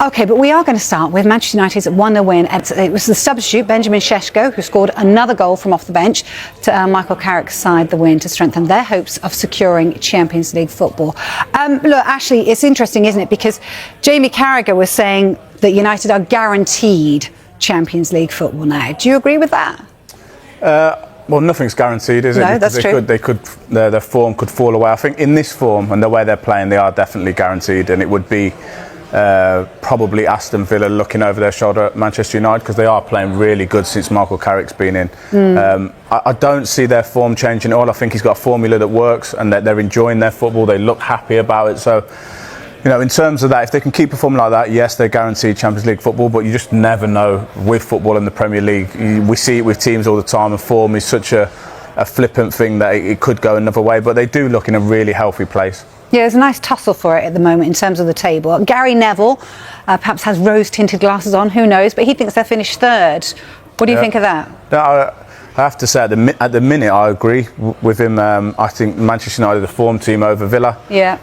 OK, but we are going to start with Manchester United's 1-0 win. It was the substitute, Benjamin Šeško, who scored another goal from off the bench to earn Michael Carrick's side the win to strengthen their hopes of securing Champions League football. Look, Ashley, it's interesting, isn't it? Because Jamie Carragher was saying that United are guaranteed Champions League football now. Do you agree with that? Well, nothing's guaranteed, is it? No, that's true. Their form could fall away. I think in this form and the way they're playing, they are definitely guaranteed, and it would be probably Aston Villa looking over their shoulder at Manchester United, because they are playing really good since Michael Carrick's been in. I don't see their form changing at all. I think he's got a formula that works, and that they're enjoying their football. They look happy about it. So, you know, in terms of that, if they can keep performing like that, yes, they're guaranteed Champions League football, but you just never know with football in the Premier League. We see it with teams all the time, and form is such a flippant thing that it could go another way, but they do look in a really healthy place. Yeah, there's a nice tussle for it at the moment in terms of the table. Gary Neville perhaps has rose-tinted glasses on, who knows, but he thinks they'll finish third. What do you think of that? No, I have to say, at the minute, I agree with him. I think Manchester United are the form team over Villa. Yeah.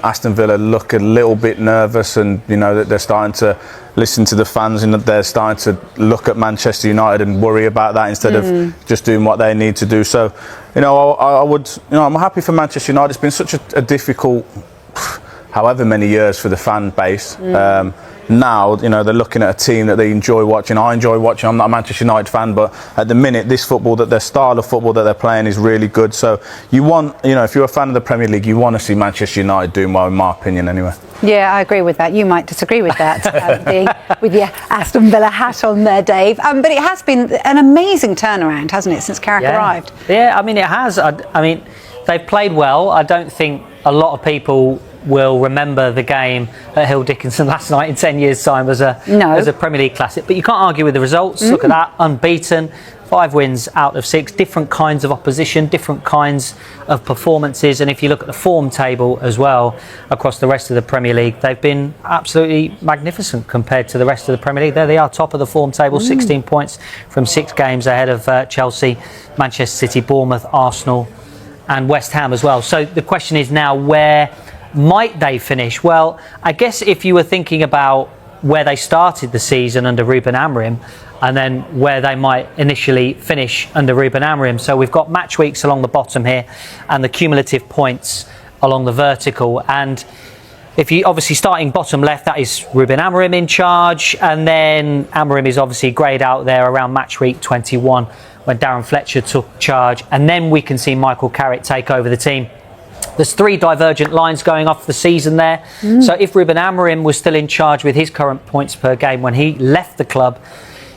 Aston Villa look a little bit nervous, and you know that they're starting to listen to the fans, and they're starting to look at Manchester United and worry about that instead of just doing what they need to do. So, you know, I'm happy for Manchester United. It's been such a difficult, however many years for the fan base. Now, you know, they're looking at a team that they enjoy watching. I enjoy watching. I'm not a Manchester United fan, but at the minute, this football, that their style of football that they're playing is really good. So you want, you know, if you're a fan of the Premier League, you want to see Manchester United doing well, in my opinion, anyway. Yeah, I agree with that. You might disagree with that, being with your Aston Villa hat on there, Dave. But it has been an amazing turnaround, hasn't it, since Carrick arrived? Yeah, I mean, it has. I mean, they've played well. I don't think a lot of people will remember the game at Hill Dickinson last night in 10 years' time as a Premier League classic. But you can't argue with the results. Look at that, unbeaten, 5 wins out of 6, different kinds of opposition, different kinds of performances. And if you look at the form table as well across the rest of the Premier League, they've been absolutely magnificent compared to the rest of the Premier League. There they are, top of the form table, 16 points from 6 games ahead of Chelsea, Manchester City, Bournemouth, Arsenal and West Ham as well. So the question is now, where might they finish? Well, I guess if you were thinking about where they started the season under Ruben Amorim, and then where they might initially finish under Ruben Amorim. So we've got match weeks along the bottom here and the cumulative points along the vertical. And if you obviously starting bottom left, that is Ruben Amorim in charge. And then Amorim is obviously greyed out there around match week 21 when Darren Fletcher took charge. And then we can see Michael Carrick take over the team. There's 3 divergent lines going off the season there. So if Ruben Amorim was still in charge with his current points per game when he left the club,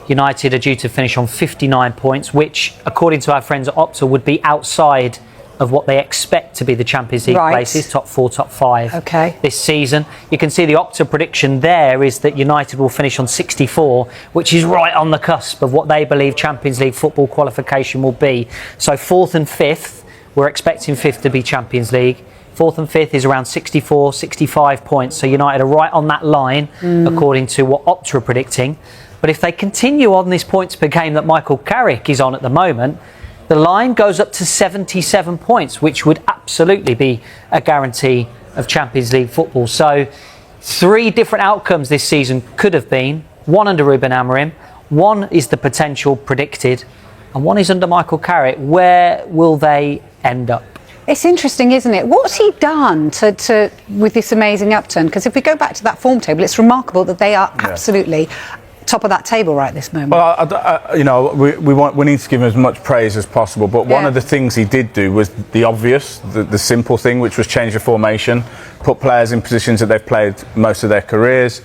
United are due to finish on 59 points, which, according to our friends at Opta, would be outside of what they expect to be the Champions League places, top 4, top 5 this season. You can see the Opta prediction there is that United will finish on 64, which is right on the cusp of what they believe Champions League football qualification will be. So 4th and 5th, we're expecting 5th to be Champions League. 4th and 5th is around 64, 65 points. So United are right on that line, according to what Opta are predicting. But if they continue on this points per game that Michael Carrick is on at the moment, the line goes up to 77 points, which would absolutely be a guarantee of Champions League football. So 3 different outcomes this season could have been. 1 under Ruben Amorim, 1 is the potential predicted, and 1 is under Michael Carrick. Where will they end up? It's interesting, isn't it? What's he done to with this amazing upturn? Because if we go back to that form table, it's remarkable that they are absolutely top of that table right this moment. Well, you know, we need to give him as much praise as possible, but one of the things he did do was the obvious, the simple thing, which was change the formation, put players in positions that they've played most of their careers,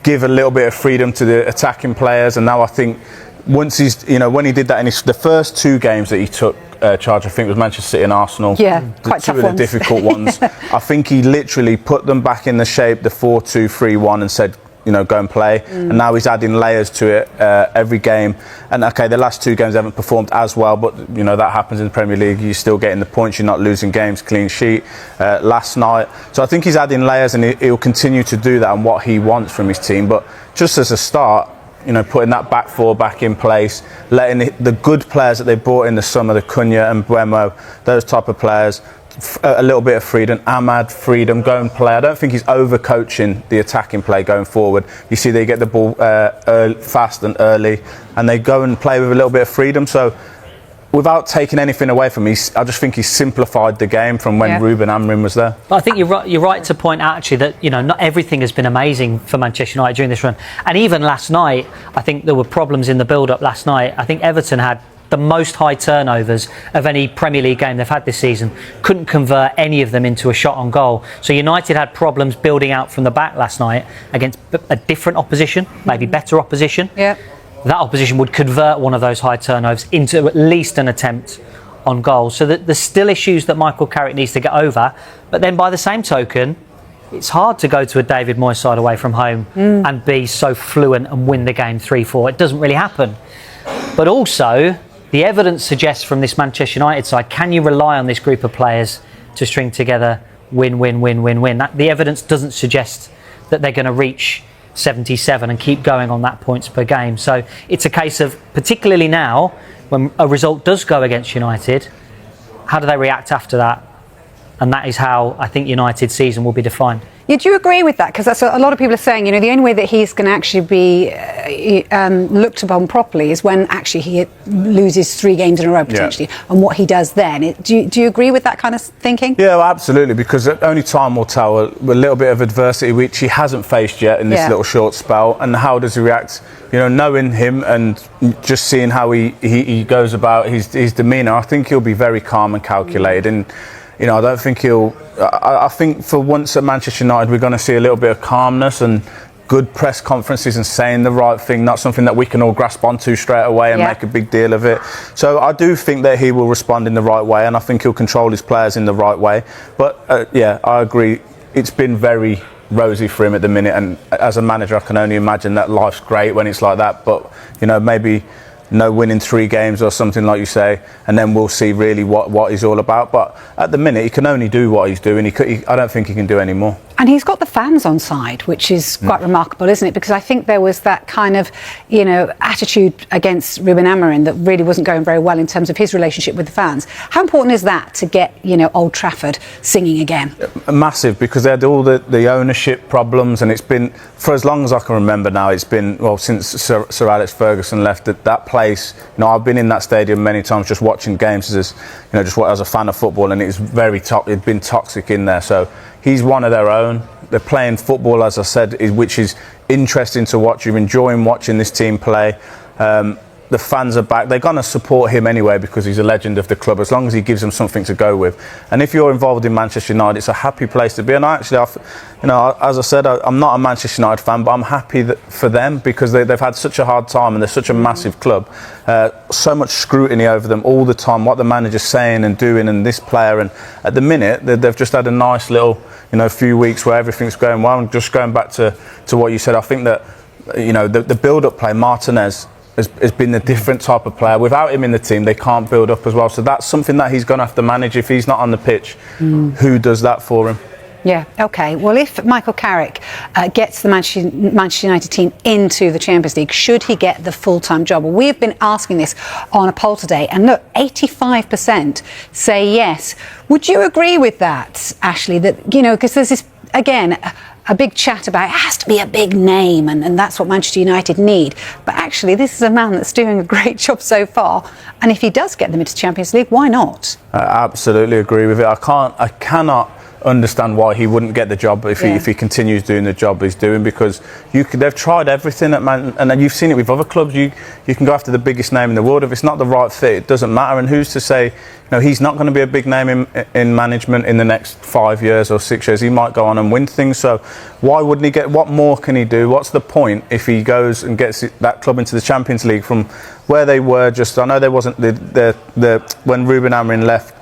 give a little bit of freedom to the attacking players. And now I think once he's, you know, when he did that in the first 2 games that he took charge, I think it was Manchester City and Arsenal, quite tough two of the difficult ones. I think he literally put them back in the shape, the 4-2-3-1, and said, you know, go and play. And now he's adding layers to it every game. And okay, the last 2 games haven't performed as well, but you know that happens in the Premier League. You're still getting the points, you're not losing games, clean sheet last night. So I think he's adding layers, and he'll continue to do that and what he wants from his team. But just as a start, you know, putting that back 4 back in place, letting the good players that they brought in the summer, the Cunha and Buemo, those type of players, a little bit of freedom. Ahmad, freedom, go and play. I don't think he's overcoaching the attacking play going forward. You see they get the ball fast and early, and they go and play with a little bit of freedom. So without taking anything away from me, I just think he's simplified the game from when Ruben Amorim was there. But I think you're right to point out actually that not everything has been amazing for Manchester United during this run. And even last night, I think there were problems in the build-up last night. I think Everton had the most high turnovers of any Premier League game they've had this season. Couldn't convert any of them into a shot on goal. So United had problems building out from the back last night against a different opposition, maybe better opposition. Yeah. That opposition would convert one of those high turnovers into at least an attempt on goal. So that there's still issues that Michael Carrick needs to get over. But then by the same token, it's hard to go to a David Moyes side away from home and be so fluent and win the game 3-4. It doesn't really happen. But also, the evidence suggests from this Manchester United side, can you rely on this group of players to string together win, win, win, win, win? The evidence doesn't suggest that they're going to reach 77 and keep going on that points per game. So it's a case of, particularly now, when a result does go against United, how do they react after that? And that is how I think United's season will be defined. Yeah, do you agree with that? Because that's a lot of people are saying, the only way that he's going to actually be looked upon properly is when actually he loses 3 games in a row potentially, and what he does then. Do you agree with that kind of thinking? Yeah, well, absolutely, because only time will tell a little bit of adversity which he hasn't faced yet in this little short spell, and how does he react? Knowing him and just seeing how he goes about his demeanour, I think he'll be very calm and calculated. And I don't think I think for once at Manchester United we're going to see a little bit of calmness and good press conferences and saying the right thing, not something that we can all grasp onto straight away and make a big deal of it. So I do think that he will respond in the right way, and I think he'll control his players in the right way. But I agree, it's been very rosy for him at the minute, and as a manager I can only imagine that life's great when it's like that. But maybe no winning 3 games or something like you say, and then we'll see really what he's all about. But at the minute he can only do what he's doing. I don't think he can do any more. And he's got the fans on side, which is quite remarkable, isn't it? Because I think there was that kind of, attitude against Ruben Amorim that really wasn't going very well in terms of his relationship with the fans. How important is that to get, Old Trafford singing again? Massive, because they had all the ownership problems, and it's been, for as long as I can remember now, it's been, since Sir Alex Ferguson left, that place. I've been in that stadium many times just watching games as a fan of football, and it's it'd been toxic in there. So he's one of their own. They're playing football, as I said, which is interesting to watch. You're enjoying watching this team play. The fans are back. They're going to support him anyway because he's a legend of the club, as long as he gives them something to go with. And if you're involved in Manchester United, it's a happy place to be. And as I said, I'm not a Manchester United fan, but I'm happy for them because they've had such a hard time and they're such a massive club. So much scrutiny over them all the time, what the manager's saying and doing, and this player. And at the minute, they've just had a nice little, few weeks where everything's going well. And just going back to what you said, I think that, the build-up play, Martinez has been a different type of player. Without him in the team, they can't build up as well. So that's something that he's going to have to manage if he's not on the pitch. Who does that for him? Yeah, OK. Well, if Michael Carrick gets the Manchester United team into the Champions League, should he get the full-time job? Well, we've been asking this on a poll today, and look, 85% say yes. Would you agree with that, Ashley? That, because there's this, again, a big chat about it has to be a big name, and that's what Manchester United need. But actually, this is a man that's doing a great job so far. And if he does get them into the Champions League, why not? I absolutely agree with it. I cannot understand why he wouldn't get the job if he continues doing the job he's doing, because they've tried everything at and then you've seen it with other clubs. You can go after the biggest name in the world. If it's not the right fit, it doesn't matter. And who's to say he's not going to be a big name in management in the next 5 years or 6 years? He might go on and win things. So why wouldn't he get? What more can he do? What's the point if he goes and gets that club into the Champions League from where they were? I know there wasn't when Ruben Amorim left.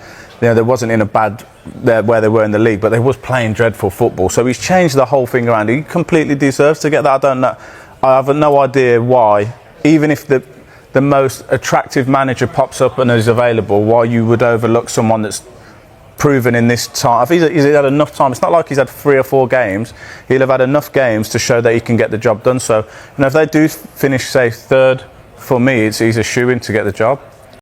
There wasn't in a bad where they were in the league, but they was playing dreadful football. So he's changed the whole thing around. He completely deserves to get that. I don't know. I have no idea why. Even if the most attractive manager pops up and is available, why you would overlook someone that's proven in this time. If he's had enough time, it's not like he's had 3 or 4 games. He'll have had enough games to show that he can get the job done. So if they do finish, say, 3rd, for me, he's a shoo-in to get the job.